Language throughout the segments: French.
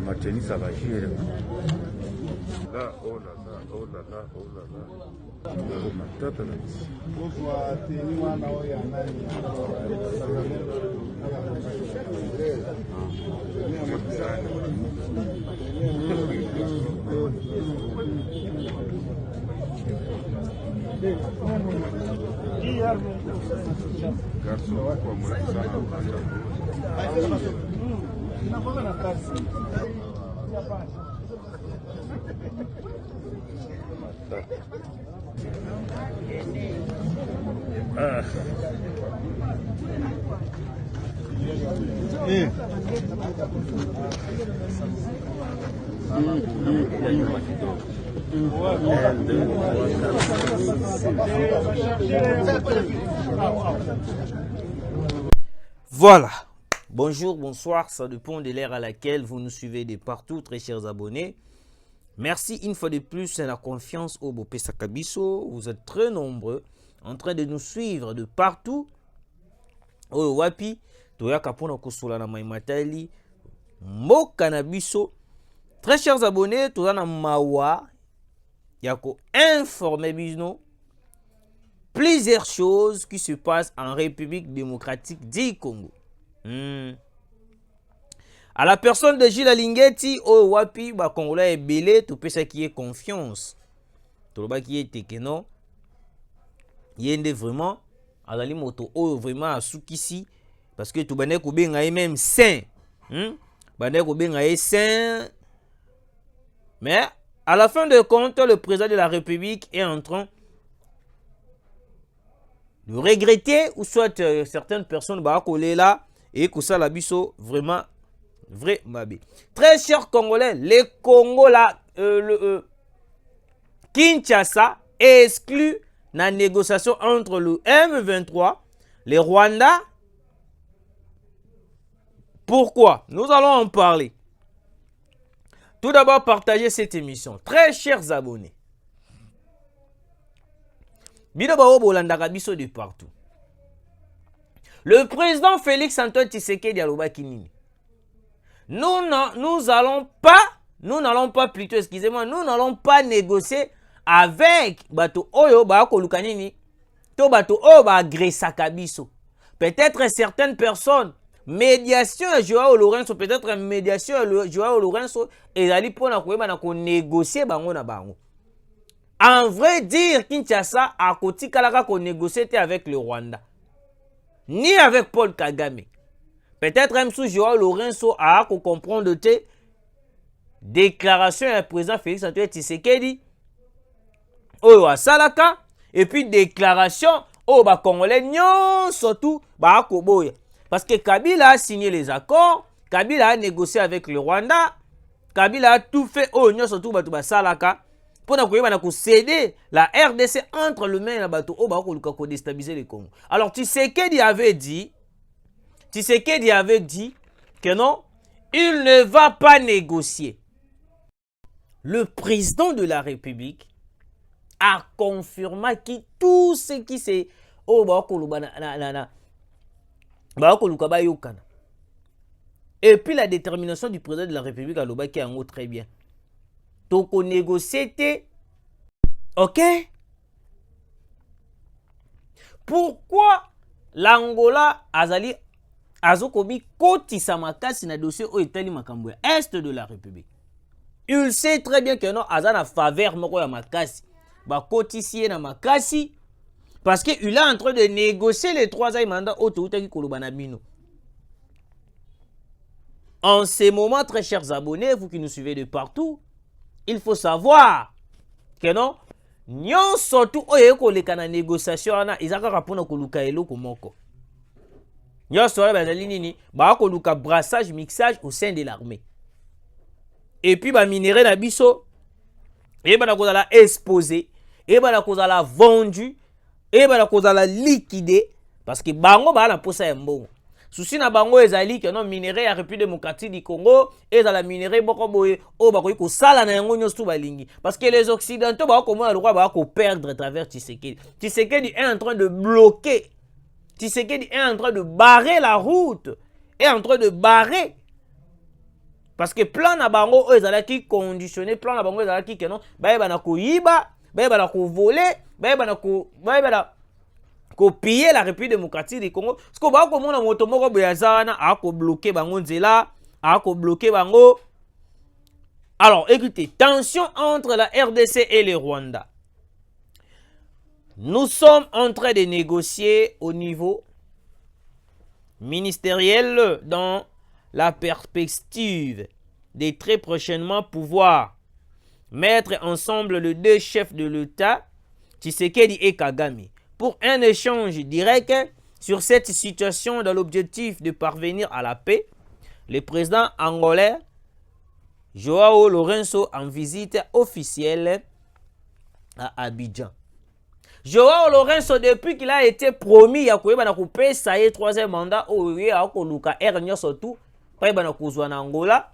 Mateni ça va gérer. Là, oh là là, oh là là, oh là là. Oh ma tata là. Garçon, quoi, moi, ça Voilà. Bonjour, bonsoir, ça dépend de l'ère à laquelle vous nous suivez de partout, très chers abonnés. Merci une fois de plus de la confiance au Bopé Sakabiso. Vous êtes très nombreux en train de nous suivre de partout. Oh wapi, toya kapona kosola na maimatali, mo kanabiso. Très chers abonnés, toya na mawa, yako informer bisno plusieurs choses qui se passent en République démocratique du Congo. À la personne de Gilles Alingeti, oh wapi, ba Congolais est belé, tout peut ça qui est confiance. Tout le qui est tekeno, yende vraiment, azali moto, oh vraiment à soukisi, parce que tout bané ko benga même saint, bané ko benga saint. Mais à la fin de compte, le président de la République est en train de regretter, ou soit certaines personnes bah collé là et que ça la biso vraiment vrai mabé. Très chers Congolais, les Congo là, Kinshasa exclut la négociation entre le M23, les Rwandais. Pourquoi? Nous allons en parler. Tout d'abord, partagez cette émission. Très chers abonnés. De partout. Le président Félix Antoine Tshisekedi aloba kinini. Nous n'allons pas plutôt, excusez-moi, nous n'allons pas négocier avec bato oyo ba kolukanini to bato oyo ba agressaka biso. Peut-être certaines personnes, médiation à Joao Lorenzo, peut-être médiation à Joao Lorenzo ezali pona koyeba na ko négocier bango na bango. En vrai dire, Kinshasa a koti kalaka ko négocier avec le Rwanda, ni avec Paul Kagame. Peut-être même sous Joao Lorenzo a ko comprendre te déclaration du président Félix Antoine Tshisekedi oyo asalaka, et puis déclaration au ba Congolais nyon surtout ba koboya, parce que Kabila a signé les accords, Kabila a négocié avec le Rwanda, Kabila a tout fait au nyon surtout ba ba salaka pour na céder la RDC entre le main et la bateau au bako luka ko déstabiliser le Congo. Alors Tshisekedi avait dit que non, il ne va pas négocier. Le président de la République a confirmé que tout ce qui c'est au bako luka ba yokana. Et puis la détermination du président de la République à l'Obaki en haut très bien. Donc on négocie, ok? Pourquoi l'Angola azali azokobi koti samakasi na dossier au Itali makambo est de la République? Il sait très bien que non azana faveur moko ya makasi ba koti sie na makasi, parce que il est en train de négocier les 3 ans mandat auto utaki koloba na bino. En ces moments, très chers abonnés, vous qui nous suivez de partout, il faut savoir que non, nyon surtout oye ko leka na négociation na izaka rapona ko luka eloko moko. Nyon surtout ba nini ba ko luka brassage mixage au sein de l'armée. Et puis ba minerai na biso et ba na ko la exposé, et ba na ko la vendu, et ba na ko la liquidé, parce que bango ba na posa ya mbongo. Souci na bango ezali que non minerai ya République démocratique du Congo et dans la minerai boko boye o ba ko sala na yango nyosu balingi, parce que les occidentaux ba ko mo droit ba ko perdre à travers Tshisekedi. Tshisekedi est en train de bloquer Tshisekedi est en train de barrer la route. Est en train de barrer. Parce que plan na bango ezalaki conditionné, plan na bango ezalaki que non, na ko yiba, na ko voler, na ko piller la République démocratique du Congo. Parce que ba ko mona moto moko boyazana a ko bloquer bango nzela, a ko bloquer bango. Alors, écoutez, tension entre la RDC et le Rwanda. Nous sommes en train de négocier au niveau ministériel dans la perspective de très prochainement pouvoir mettre ensemble les deux chefs de l'État, Tshisekedi et Kagame, pour un échange direct sur cette situation dans l'objectif de parvenir à la paix. Le président angolais Joao Lourenço en visite officielle à Abidjan. Joao Lourenço, depuis qu'il a été promis à couper ça y est troisième mandat au Luka Ernio surtout pas na kuzwa na Angola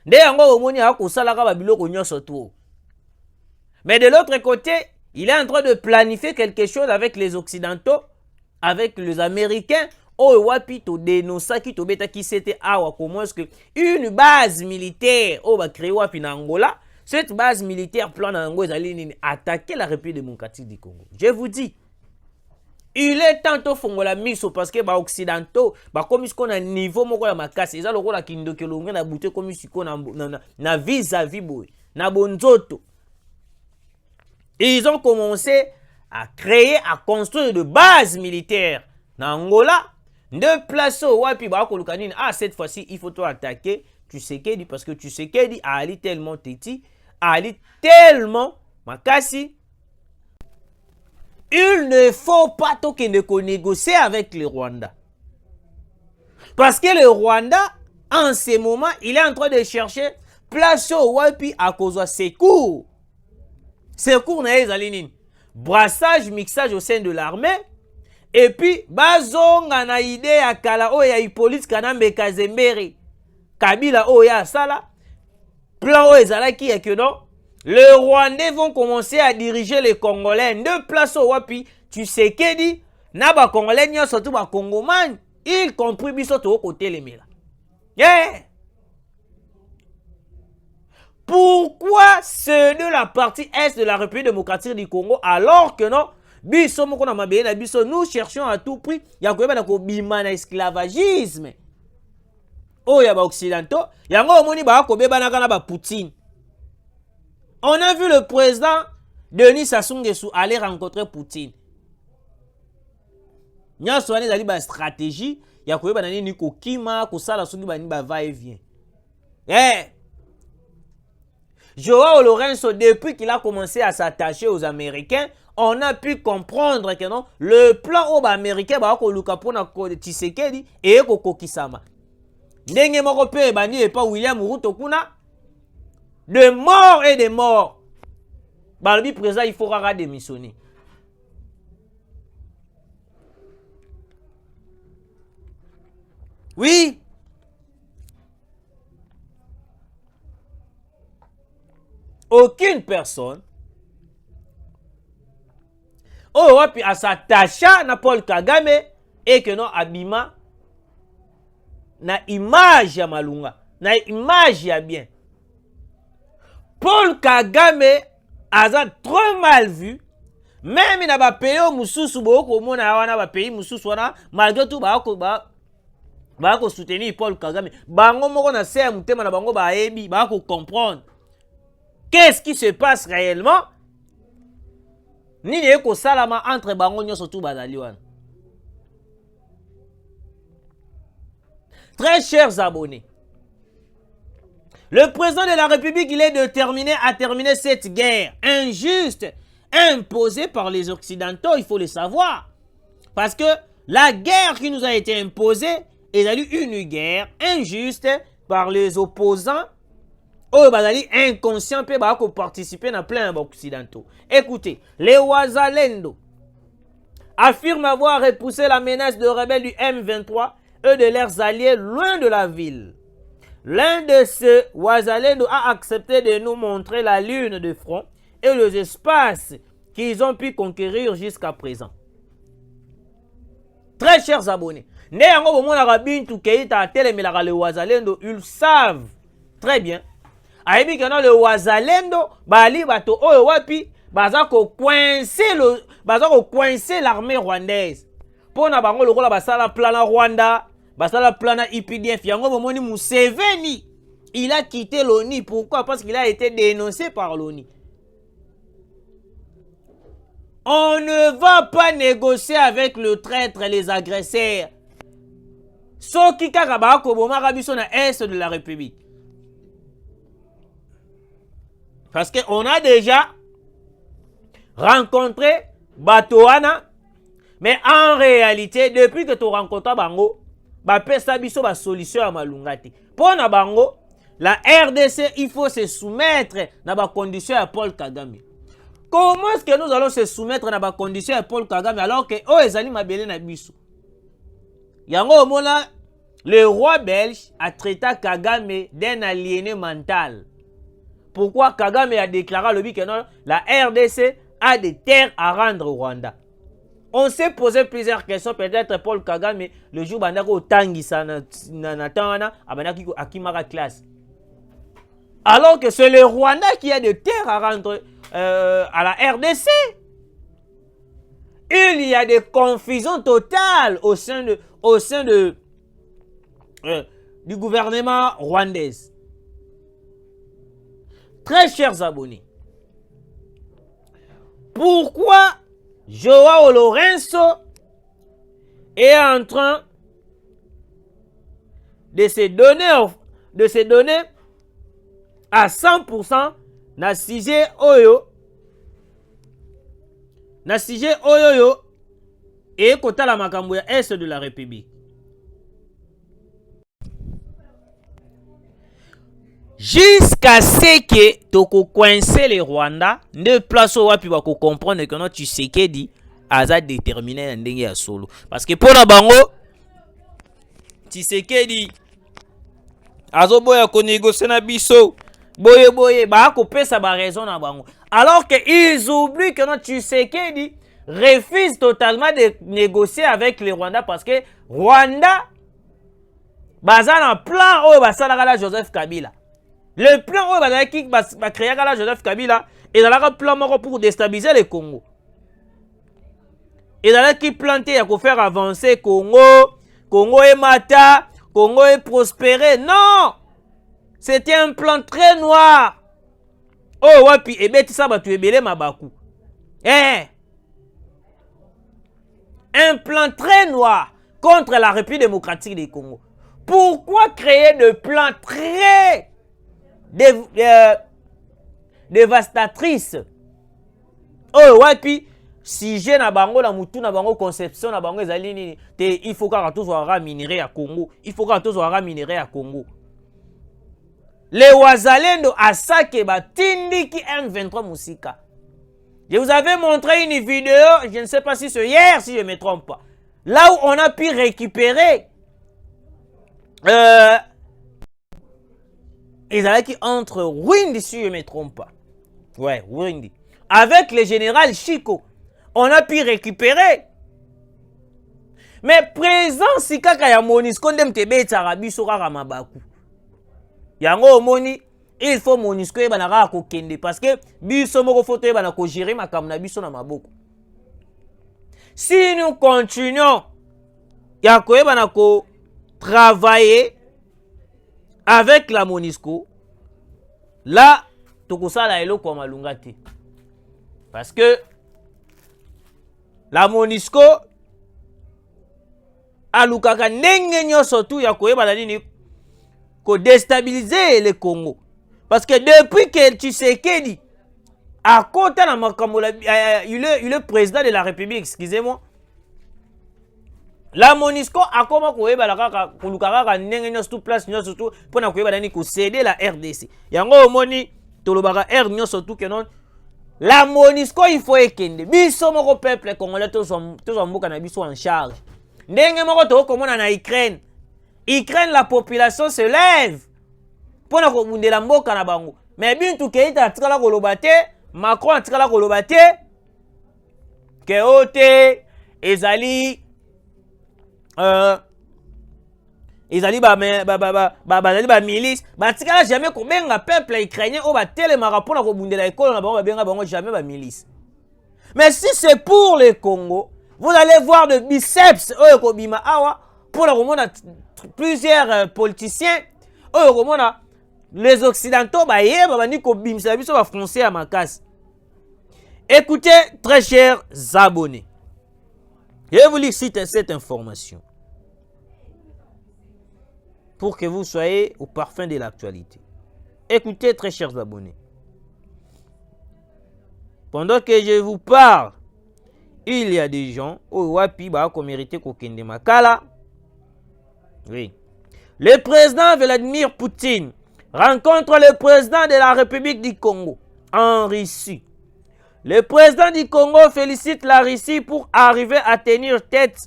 nde yango omoni a kosalaka ba biloko nyonso tout. Mais de l'autre côté, il est en train de planifier quelque chose avec les occidentaux, avec les américains. Oh wapi to dénosaki to beta qui c'était awa comment est-ce que une base militaire oh va créer wapi na Angola. Cette base militaire plan na Angola allait attaquer la République démocratique du Congo. Je vous dis, il est tantôt fongola miso parce que ba occidentaux ba comme ce qu'on a niveau moko ya makasi eza lokola kindokelonga na bouté comme ce qu'on na vis-à-vis boy na bonzoto. Ils ont commencé à créer, à construire de bases militaires na Angola. De place au wapi ba ko lukanine ah cette fois-ci il faut toi attaquer Tshisekedi parce que Tshisekedi a ali tellement teti, a ali tellement makasi. Il ne faut pas négocier avec le Rwanda. Parce que le Rwanda, en ce moment, il est en train de chercher place au wapi à cause de secours. Secours na ezalini. Brassage, mixage au sein de l'armée. Et puis, bazonga na idée ya kala o ya Hippolyte Kanambe Kazembere. Kabila o ya sala. Plan o ezalaki ya que non. Les Rwandais vont commencer à diriger les Congolais. De place au wapi, Tshisekedi, na ba Congolais nyo surtout ba Congoman, il compris biso to côté les mila. Yeah. Pourquoi ceux de la partie est de la République démocratique du Congo alors que non biso moko na mabé na biso nous cherchons à tout prix ya koyeba na ko bima na esclavagisme. Oh ya ba occidentaux, yango omoni ba ko beba na kana ba Poutine. On a vu le président Denis Sassou Nguesso aller rencontrer Poutine. Nya soane zali ba stratégie ya koyeba na nini ko kima ko sala soki ba ni ba va et vient. Eh. Joao Lourenço, depuis qu'il a commencé à s'attacher aux Américains, on a pu comprendre que non, le plan au américain ba ko luka pona ko Tshisekedi et ko kokisama. Ndenge moko pe bani et pas William Ruto kuna de mort et de mort. Balobi président il faut rara démissionner. Oui. Aucune personne oh puis à s'attacher à Paul Kagame et que non abima na image ya malunga na image ya bien. Paul Kagame a trop mal vu. Même na ba pays mususu boko mona wana ba pays mususu wana malgré tout ba ko soutenir Paul Kagame. Bango moko na se mutema na bango ba ebi ba ko comprendre. Qu'est-ce qui se passe réellement? Nini eko salama entre bango nyoso tout bazali wana. Très chers abonnés, le président de la République, il est déterminé à terminer cette guerre injuste, imposée par les Occidentaux, il faut le savoir. Parce que la guerre qui nous a été imposée est une guerre injuste par les opposants, inconscients, pour participer à plein d'Occidentaux. Écoutez, les Wazalendo affirment avoir repoussé la menace de rebelles du M23 et de leurs alliés loin de la ville. L'un de ces Wazalendo a accepté de nous montrer la lune de front et les espaces qu'ils ont pu conquérir jusqu'à présent. Très chers abonnés. Ne yango bomona Bintou Keita atelemela le Wazalendo, ils savent très bien. Aibi que le Wazalendo bali bato oyo wapi baza ko coincer l'armée rwandaise. Pona bango lokola basala plan na Rwanda, basala plan na IPDF yango bomoni Museveni. Il a quitté l'ONU. Pourquoi? Parce qu'il a été dénoncé par l'ONU. On ne va pas négocier avec le traître et les agresseurs. Soki kaka ba ko bomaka biso na est de la République. Parce qu'on a déjà rencontré Batoana, mais en réalité, depuis que tu rencontres Bango, ba pesa biso ba solution à Malungati. Pour na Bango, la RDC, il faut se soumettre à la condition à Paul Kagame. Comment est-ce que nous allons se soumettre à la condition à Paul Kagame alors que oh ezali mabele na biso? Yango mona le roi belge a traité Kagame d'un aliéné mental. Pourquoi Kagame a déclaré le que non, la RDC a des terres à rendre au Rwanda? On s'est posé plusieurs questions. Peut-être Paul Kagame, le jour où au Tangisa Natana, à Kimara classe. Alors que c'est le Rwanda qui a des terres à rendre à la RDC. Il y a des confusions totales au sein du gouvernement rwandais. Très chers abonnés, pourquoi Joao Lorenzo est en train de se donner à 100% na sujet oyo et kota la makambo ya est de la République? Jusqu'à ce que toko coincer les Rwanda, ne place au wapi ba ko comprendre que non Tshisekedi aza déterminé na ndenge ya solo. Parce que pour na bango Tshisekedi azo boya ko négocier na biso. Boye ba ko pesa ba raison na bango. Alors que ils oublient que non Tshisekedi refuse totalement de négocier avec les Rwanda parce que Rwanda baza na plan oyo basalaka la Joseph Kabila. Le plan qui va créer la Joseph Kabila et dans le plan pour déstabiliser le Congo. Et dans le qui planté pour faire avancer Congo est mata, Congo est prospéré. Non! C'était un plan très noir. Oh wapi et beti ça va tuer belé mabaku. Un plan très noir contre la République démocratique du Congo. Pourquoi créer de plans très dévastatrice? Oh wapi sujet na bango la mutu na bango conception na bango ezali nini te? Il faut que tous soit minerai à Congo, il faut que tous soit minerai à Congo. Les Wazalendo à ça que batindi qui M23 Musika. Je vous avais montré une vidéo, je ne sais pas si c'est hier, si je ne me trompe pas, là où on a pu récupérer ils allaient qui entre Windi, si je ne me trompe pas. Ouais, Windi. Avec le général Chico, on a pu récupérer. Mais présent, si kaka ya Monisco ndem tebe tsarabi sokaka mabaku. Yango moni, il faut Monisco eba na ko kende parce que biso moko photo eba na ko gérer makamna biso na maboko. Si nous continuons ya ko eba na ko travailler avec la Monisco, là, tokosala eloko malungati. Parce que la Monisco alukaka ndenge nyoso tu ya koyeba nini ko déstabiliser le Congo. Parce que depuis que Tshisekedi a côté na makambo il est président de la République, excusez-moi. La Monisco a comment koyeba la kaka kulukaka ndenge nyoso tu place nyoso tu pona koyeba nani ko céder la RDC. Yango moni tolobaka R nyoso tu que non. La Monisco il faut ekende. Biso moko peuple congolais tous mboka na biso en charge. Ndenge moko to komona na Ukraine. Ukraine la population se lève. Pona ko bundela mboka na bango. Mais Bintou Keita atikala koloba te, Macron atikala koloba te. Ke ote ezali ezali ba milice batikala jamais kobenga peuple ukrainien oyo batelemaka mpona kobundela ekolo na bango babenga bango jamais ba milice. Mais si c'est pour le Congo, vous allez voir de biceps oyo kobima awa mpona komona plusieurs politiciens oyo komona les occidentaux bayeba bandi kobimisa biso ba français ya makasi. Écoutez, très chers abonnés, je vais vous lire cette information pour que vous soyez au parfum de l'actualité. Écoutez, très chers abonnés. Pendant que je vous parle, il y a des gens au wapi ba ko mérité ko kende makala. Oui. Le président Vladimir Poutine rencontre le président de la République du Congo en Russie. Le président du Congo félicite la Russie pour arriver à tenir tête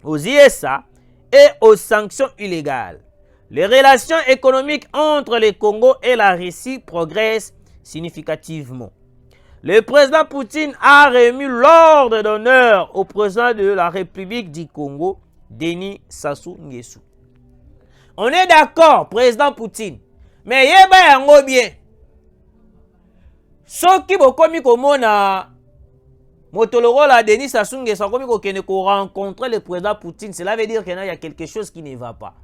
aux USA et aux sanctions illégales. Les relations économiques entre le Congo et la Russie progressent significativement. Le président Poutine a remis l'ordre d'honneur au président de la République du Congo, Denis Sassou Nguesso. On est d'accord, président Poutine, mais yeba yango bien. Soki bokomi komona motoloro la Denis Sassou Nguesso komi kokende ko rencontrer le président Poutine, cela veut dire qu'il y a quelque chose qui ne va pas.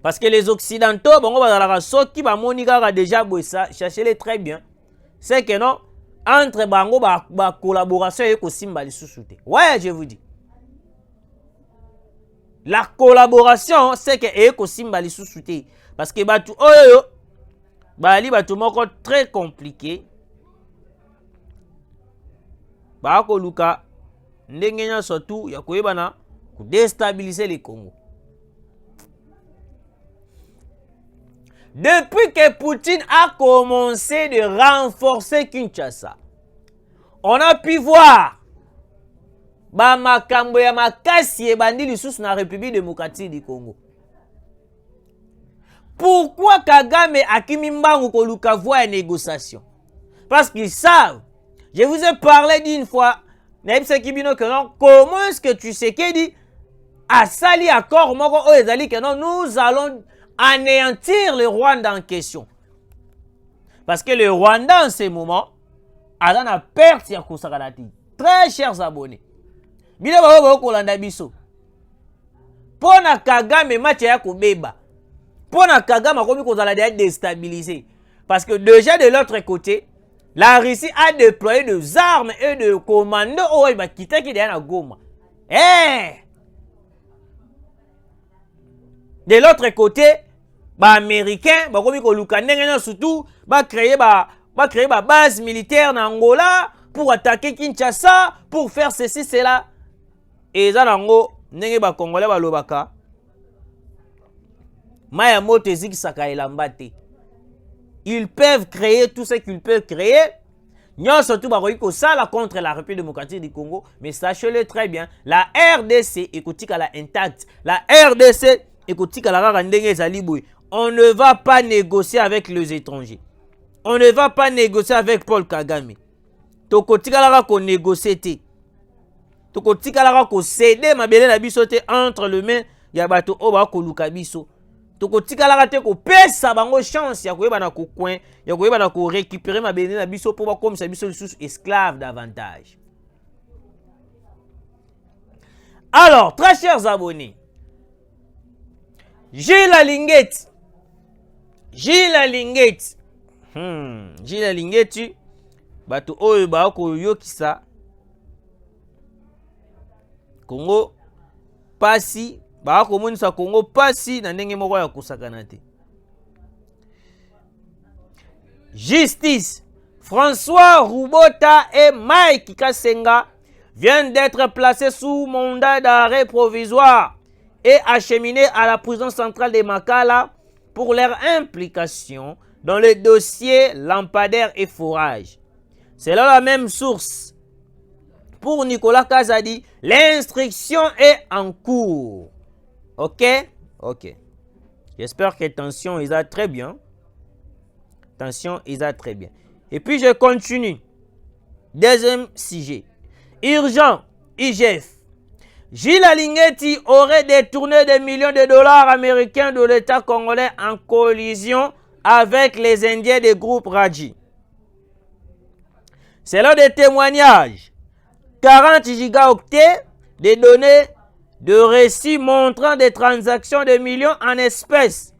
Parce que les occidentaux, bongo bazalaka soki bamoni kaka déjà bossa, cherchez-les très bien. C'est que non, entre bango ba collaboration et kosimba lisusu te. Ouais, je vous dis. La collaboration, c'est que e kosimba lisusu te. Parce que batu oyo bali batu moko très compliqué. Ba ko luka ndenge nya surtout ya koyebana ko déstabiliser le Congo. Depuis que Poutine a commencé de renforcer Kinshasa, on a pu voir ba makambo ya makasi ebandi lisusu na République démocratique du Congo. Pourquoi Kagame akimi mbangu koluka voie de négociation? Parce qu'ils savent. Je vous ai parlé d'une fois, comment est-ce que tu sais qu'il dit à sali accord moko o ezali que non, nous allons anéantir le Rwanda en question. Parce que le Rwanda en ce moment a dans la perte ya kosakanati. Très chers abonnés. Bile ba kolanda biso. Pona Kagame match ya kobeba. Pona Kagame akomi kozala déstabiliser. Parce que déjà de l'autre côté, la Russie a déployé des armes et des commandos oh il va quitter qui derrière Goma. De l'autre côté, ba américain ba komi ko luka ndenge surtout ba créer base militaire en Angola pour attaquer Kinshasa, pour faire ceci cela. Et ça nango ndenge ba congolais ba lobaka. Maya moto eziki saka elambate. Ils peuvent créer tout ce qu'ils peuvent créer. Nyon surtout bakoki ko sala contre la République démocratique du Congo, mais sachez-le très bien, la RDC ekotika la intacte. La RDC ekotika la kaka ndenge ezali boy. On ne va pas négocier avec les étrangers. On ne va pas négocier avec Paul Kagame. Tokotika la ko négocier te. Tokotika la ko céder mabele na biso te entre les mains ya bato o ba ko luka biso. Tokotika la te ko pesa bango chance ya koyeba na ko coin, ya koyeba na ko récupérer mabele na biso pour ba comme ça biso sous esclave davantage. Alors, très chers abonnés, Gilles Alingeti. Gilles Alingeti bato oyo ba ko yokisa Congo pasi ba ko monisa Congo pasi na ndenge moko ya kusakana te. Justice. François Roubota et Mike Kassenga viennent d'être placés sous mandat d'arrêt provisoire et acheminés à la prison centrale de Makala pour leur implication dans le dossier lampadaire et forage. Selon la même source, pour Nicolas Kazadi, l'instruction est en cours. Ok? Ok. J'espère que attention, ils a très bien. Attention, ils a très bien. Et puis je continue. Deuxième sujet. Urgent, IGF. Gilles Alingeti aurait détourné des millions de dollars américains de l'État congolais en collision avec les Indiens des groupes Raji. Selon des témoignages, 40 gigaoctets de données de récits montrant des transactions de millions en espèces,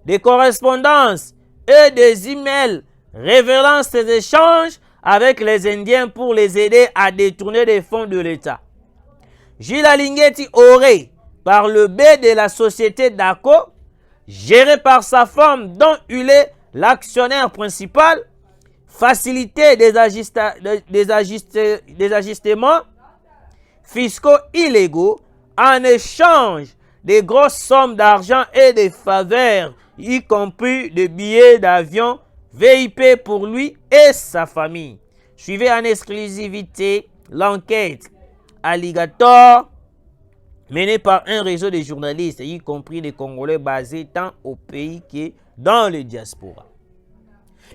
des correspondances et des emails révélant ces échanges avec les Indiens pour les aider à détourner des fonds de l'État. Gilles Alingeti aurait, par le biais de la société DACO, gérée par sa femme dont il est l'actionnaire principal, facilité des ajustements fiscaux illégaux en échange de grosses sommes d'argent et de faveurs, y compris de billets d'avion VIP pour lui et sa famille. Suivez en exclusivité l'enquête Alligator menée par un réseau de journalistes, y compris des Congolais basés tant au pays que dans les diasporas.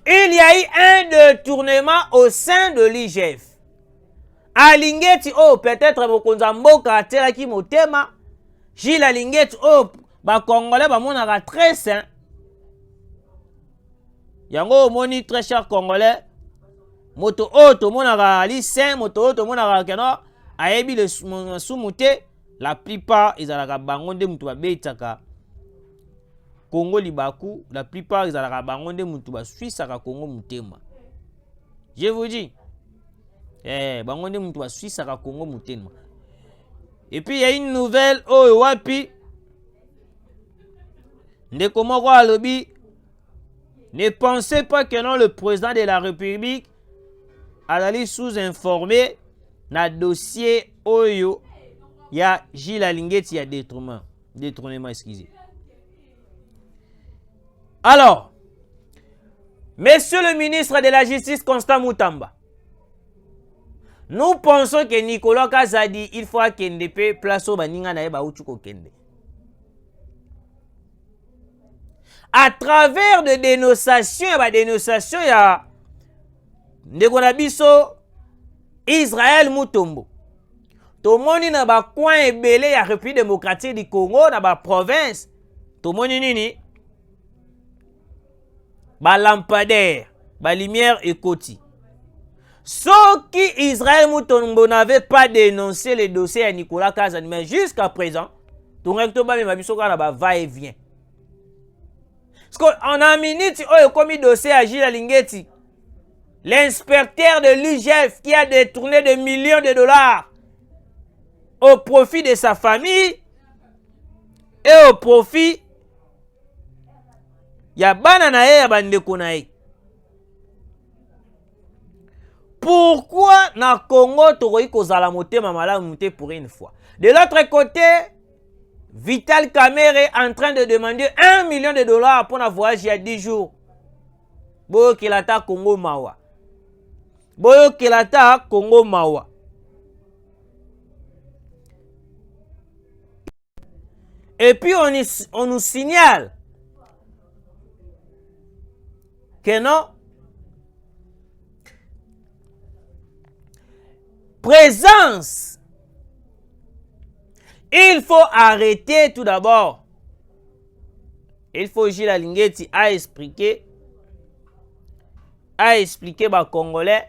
Il y a eu un détournement au sein de l'IGF. Alingeti, oh, peut-être Mokonza Mboka atelaki motema. Gilles Alingeti, oh, ba Congolais ba monaka très sain. Yango moni très cher Congolais. Moto oh to monaka ali sain, moto oh to monaka keno ayebi le sumute. La plupart ils alaka bangonde mutu ba beitaka Congo libaku, la plupart ils alaka bangonde mutu ba suisaka Congo mutema. Je vous dis. Bangonde mutu ba suisaka Congo mutema. Et puis il y a une nouvelle oh wapi ndeko moko alobi, ne pensez pas que non, le président de la République allait sous-informer na dossier oyo ya Gilles Alingeti ya détournement, excusez. Alors, monsieur le ministre de la Justice Constant Moutamba, nous pensons que Nicolas Kazadi, il faut kende pe place au baninga na eba uchuko kende. À travers de dénonciations, il y a Ndekonabiso Israël Mutombo. Tout le monde na ba coin ebele ya République démocratique du Congo na ba province. Tout le monde nini ba lampadaire, ba lumière ekoti. Ceux qui Israël Mutombo n'avait pas dénoncé le dossier à Nicolas Kazadi, mais jusqu'à présent, tout le monde ba biso kana ba va et vient. Parce qu'on a minute commis dossier à Gilles Alingeti, l'inspecteur de l'IGF qui a détourné des millions de dollars au profit de sa famille et au profit ya banana ya bandeko na ye. Pourquoi na Congo tokoki kozala motema malamu te pour une fois? De l'autre côté, Vital Kamerhe est en train de demander 1 million de dollars pour un voyage il y a 10 jours. Boyo Kelata Congo Mawa. Boyo Kelata Congo Mawa. Et puis on nous signale que non, présence. Il faut arrêter tout d'abord. Il faut Gilles Alingeti à expliquer ba Congolais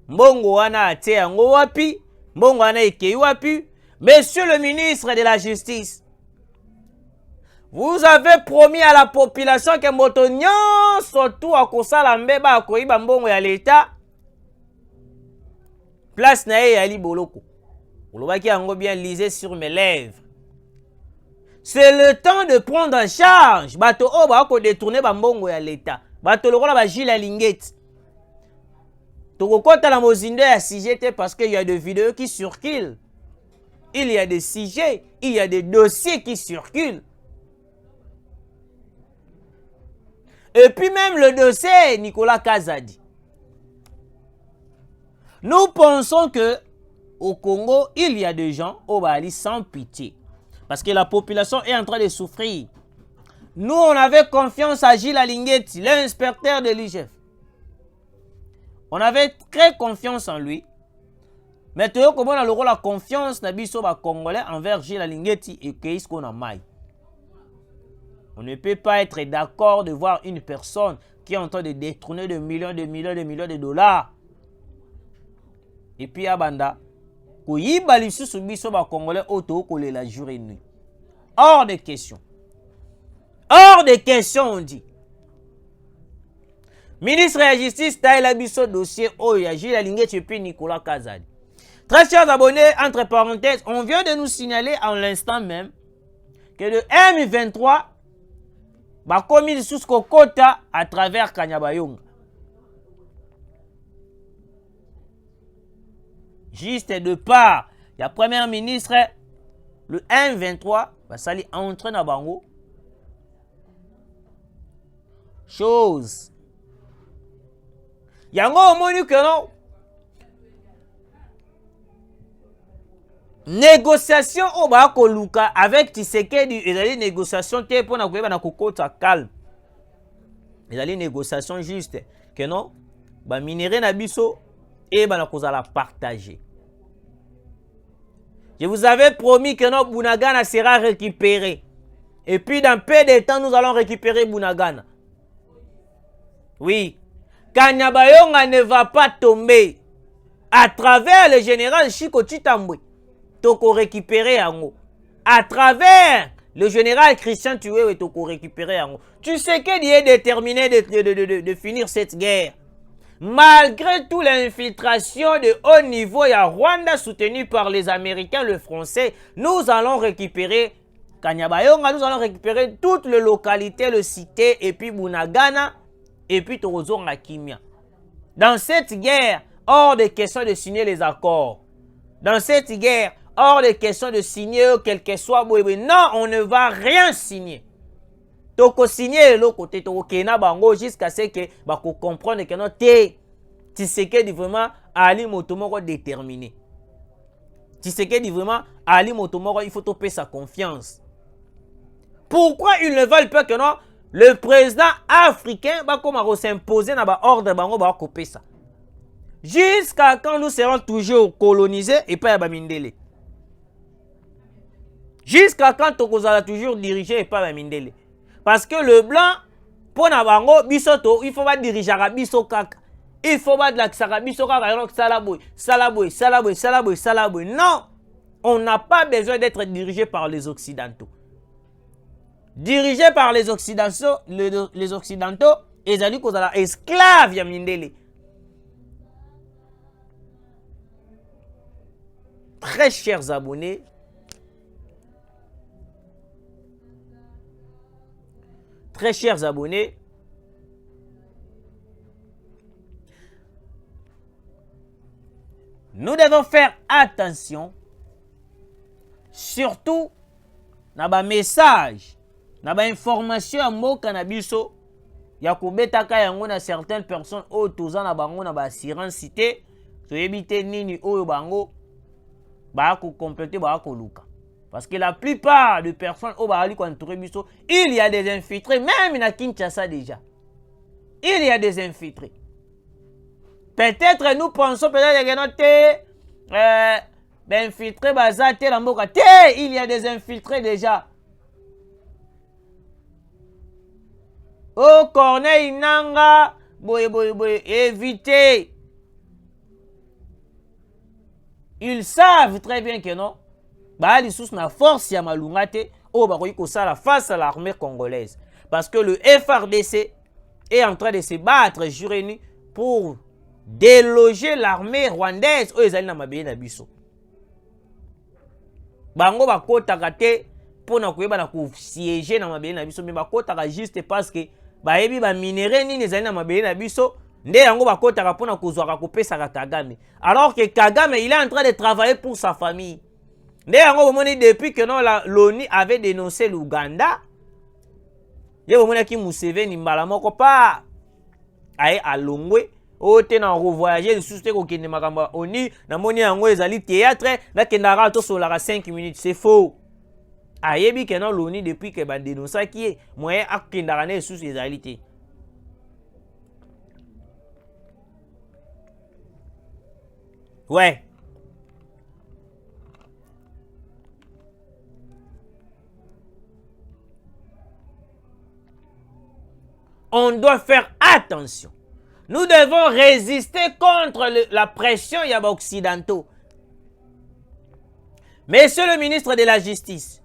mbongo wana ate yango wapi, mbongo wana ekei wapi. Monsieur le ministre de la Justice, vous avez promis à la population que moto nyonso tout akosala mbeba akoyiba mbongo ya l'État place na ye ya liboloko. Olobaki yango bien, lisez sur mes lèvres. C'est le temps de prendre en charge bato o ba ko détourner ba mbongo ya l'État. Bato lokola ba Gilles Alingeti. Tokokota la mozindo ya sujet parce qu'il y a des vidéos qui circulent. Il y a des sujets, il y a des dossiers qui circulent. Et puis même le dossier Nicolas Kazadi. Nous pensons que au Congo, il y a des gens au Bali sans pitié. Parce que la population est en train de souffrir. Nous, on avait confiance à Gilles Alingeti, l'inspecteur de l'IGF. On avait très confiance en lui. Mais tu vois comment on a la confiance na biso ba Congolais envers Gilles Alingeti et qu'est-ce qu'on a maille. On ne peut pas être d'accord de voir une personne qui est en train de détourner de millions de dollars. Et puis abanda, koyiba lisusu biso ba Congolais auto kolela jour et nuit. Hors de question. Hors de question on dit. Ministre de la Justice taïla biso dossier Oya Gilles Alingeti et puis Nicolas Kazadi. Très chers abonnés, entre parenthèses, on vient de nous signaler en l'instant même que le M23 va commis sous Kokota à travers Kanyabayonga. Juste de part, il y a Premier ministre, le M23 va s'aller entrer dans Bango. Chose. Il y a un moment que non. Négociation au Bakoluka avec Tshisekedi, il y a des négociations pour na kokota calme. Il y a des négociations juste que non, ba minerai na biso et ba na kozala partager. Je vous avais promis que non Bunagana sera récupéré. Et puis dans peu de temps nous allons récupérer Bunagana. Oui, Kanyabayonga ne va pas tomber à travers le général Chiko Chitambwe. Toko récupérer Yango. À travers le général Christian Tué, Toko récupérer Yango. Tu sais qu'il est déterminé de finir cette guerre. Malgré toute l'infiltration de haut niveau, il y a Rwanda soutenu par les Américains, le Français, nous allons récupérer Kanyabayonga, nous allons récupérer toutes les localités, le cité, et puis Bunagana, et puis Torozonga Kimia. Dans cette guerre, hors de question de signer les accords. Dans cette guerre, hors de question de signer quel que soit. Non, on ne va rien signer. Toko signer l'autre côté, toko kena bango jusqu'à ce que bako comprendre que non te Tshisekedi vraiment Ali Motomoko déterminé. Tshisekedi vraiment Ali Motomoko il faut topper sa confiance. Pourquoi ils ne veulent pas que non le président africain va comme s'imposer dans ba ordre bango ba couper ça. Jusqu'à quand nous serons toujours colonisés et pas Bamindele. Jusqu'à quand Tokozala toujours dirigé et pas Bamindele. Parce que le blanc, pour Nabango, bisoto, il faut pas diriger à bisokaka. Il faut pas de la bisokaka, salaboy. Non, on n'a pas besoin d'être dirigé par les Occidentaux. Dirigé par les Occidentaux, les Occidentaux, ils ont dit qu'on a esclaves Yamindele. Très chers abonnés, nous devons faire attention, surtout dans les messages, dans les informations à Moka na biso, ya kubetaka yango na certaines personnes au toza na bango na ba assurance cité, to éviter nini oyo bango ba ko compléter ba ko luka. Parce que la plupart des personnes au Bahali il y a des infiltrés, même à Kinshasa déjà. Il y a des infiltrés. Peut-être nous pensons peut-être que infiltrés il y a des infiltrés déjà. Oh Corneille Nanga, boy, évitez. Ils savent très bien que non. Bah, sous na force ya malungate au bakoyiko sala face à l'armée congolaise parce que le FRDC est en train de se battre jour et nuit pour déloger l'armée rwandaise au ezali na mabeye na biso bango bakotaka te pona koyeba na ko siéger na mabeye na biso mais bakotaka juste parce que bayebi ba minerai nini ezali na mabeye na biso nde yango bakotaka pona kozwaka kopesaka Kagame alors que Kagame il est en train de travailler pour sa famille. Depuis que l'ONU avait dénoncé l'Ouganda, il y a qui Museveni Mbalamoko pas à Longwe, au tenant revoyager le soutien au Kenya Makamba ONU, na moni yango ezali théâtre, na kendara to solara 5 minutes, c'est faux. Ayebi que l'ONU depuis que ba dénoncé qui est moyen à kendara ne sous ezali té. Ouais. on doit faire attention. Nous devons résister contre la pression yaba occidentaux. Monsieur le ministre de la Justice,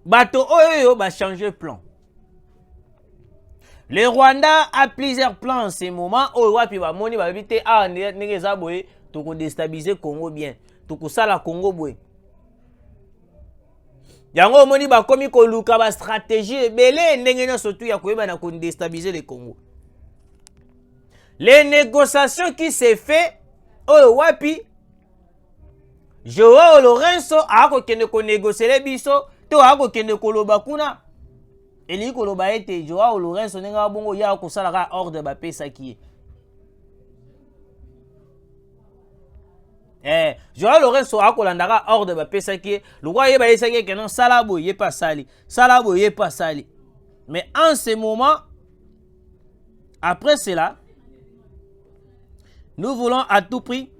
bateau oyo va changer plan. Le Rwanda a plusieurs plans en ce moment. Oh, wapi ba moni ba bité ah nenge za boye to ko déstabiliser Congo bien. To ko sala Congo boye. Yango moni ba komi ko luka ba stratégie belé ndenge nyonso tu ya koyeba na ko déstabiliser le Congo. Les négociations qui s'est fait oh wapi Joao Lorenzo a ko kende ko négocier les biso to a ko kende ko loba kuna. Eli koloba ete Joao Lorenzo nenga bongo ya ko sala ordre ba pesa ki. Joao Lorenzo a ko landaka ordre ba pesa ki. Le roi yeba yesa ki que non salabo yé pas sali. Salabo yé pas sali. Mais en ce moment après cela nous voulons à tout prix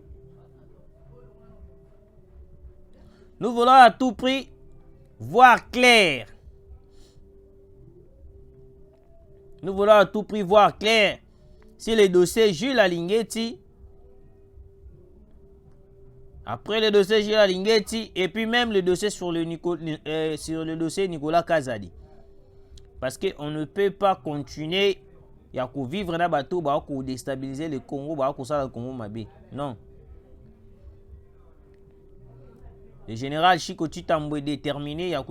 voir clair. Nous voulons à tout prix voir clair si le dossier Jules Alingeti, après le dossier Jules Alingeti, et puis même le dossier sur le dossier Nicolas Kazadi. Parce qu'on ne peut pas continuer à vivre dans le bateau pour déstabiliser le Congo, pour ça le Congo Mabé. Non. Le général Chiko Chitambo est déterminé à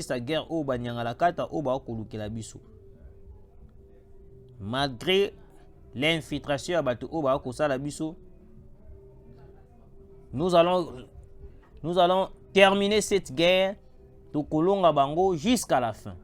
sa guerre au Banyangalakata au Baokoluke Biso. Malgré l'infiltration à bateau au Baokosala Biso, nous allons terminer cette guerre de Kolonga Bango jusqu'à la fin.